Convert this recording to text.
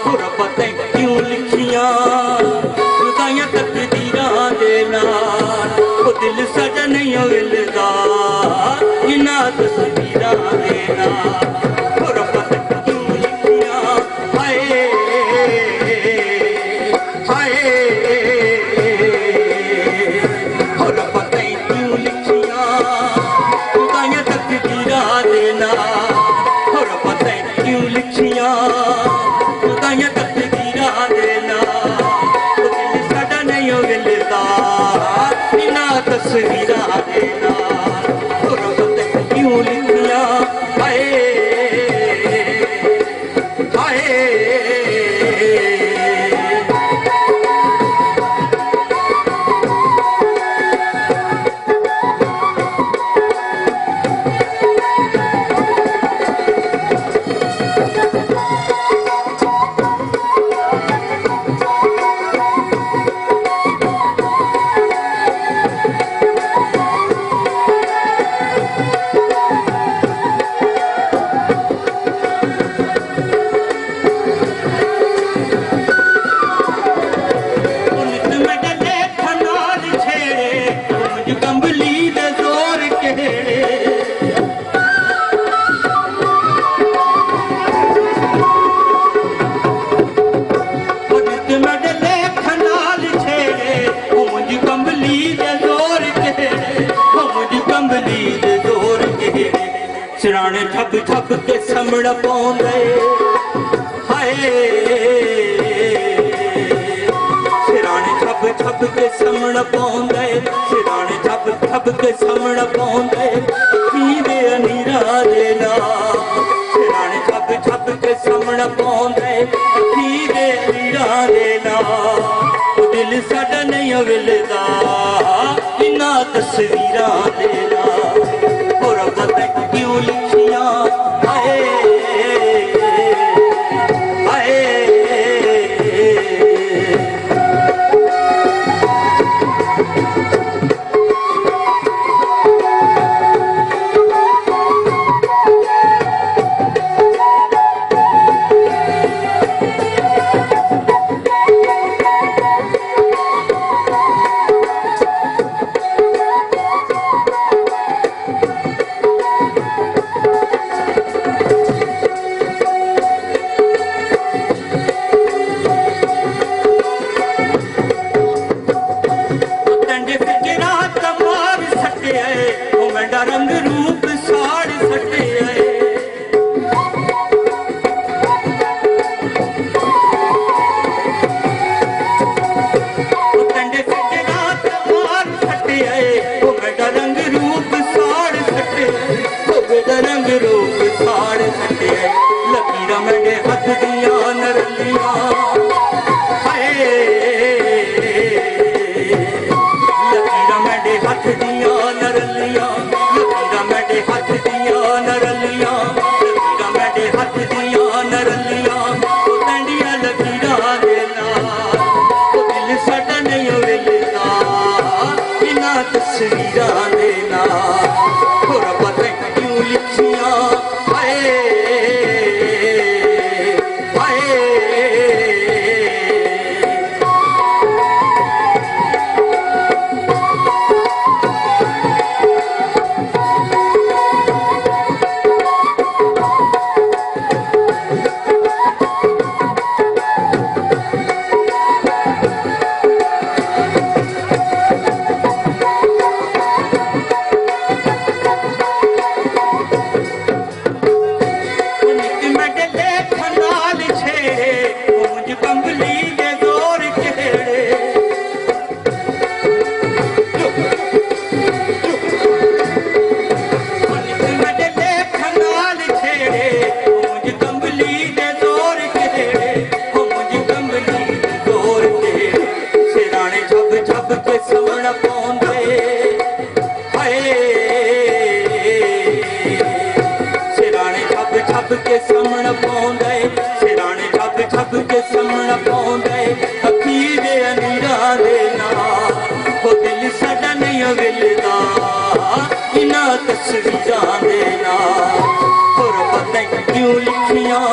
होर पता क्यों लिखियां जुदाइयां तकदीरां दे नाल ओ दिल साडा नहीं हिलदा इन्हां तस्वीरां दे नाल होर पता क्यों लिखियां हाय हाय होर पता क्यों लिखियां जुदाइयां तकदीरां दे नाल होर पता क्यों लिखियां जुदाइयां तकदीरां दे नाल ओ दिल साडा नहीं हिलदा इन्हां तस्वीरां दे नाल होर पता क्यों लिखियां हाय हाय सिराने ठप ठप के समण पौंदे हाय सिराने ठप ठप के समण पौंदे सिराने ठप ठप के समण पौंदे कीदे अनीरा दे नाल सिराने ठप ठप के समण पौंदे कीदे अनीरा दे नाल ओ दिल साडा नहीं हिलदा इन्हां तस्वीरां दे नाल होर पता क्यों लिखियां हाय हाय रंग रूप साड़ सटे कंडे सटे रात मार सटे वो बेटा रंग रूप साड़ सटे वो बेटा रंग रूप साड़ सटे लकीरा मेरे हथ दिया नरलियां हाय लकीरा मेरे हथ दिया नरलियां हाथ दिया नरलियां लकीरा मेरे हाथ दिया नरलियां ओ तंडिया लकीरा दे नाल ओ दिल साडा नहीं हिलदा इन्हां तस्वीरां दे नाल होर पता क्यों लिखियां हाय हाय छप के समण पौंदे सिराने छप छप के समण पौंदे अखी दे अनीरा दे नाल ओ दिल साडा नहीं हिलदा इन्हां तस्वीरां दे नाल होर पता क्यों लिखियां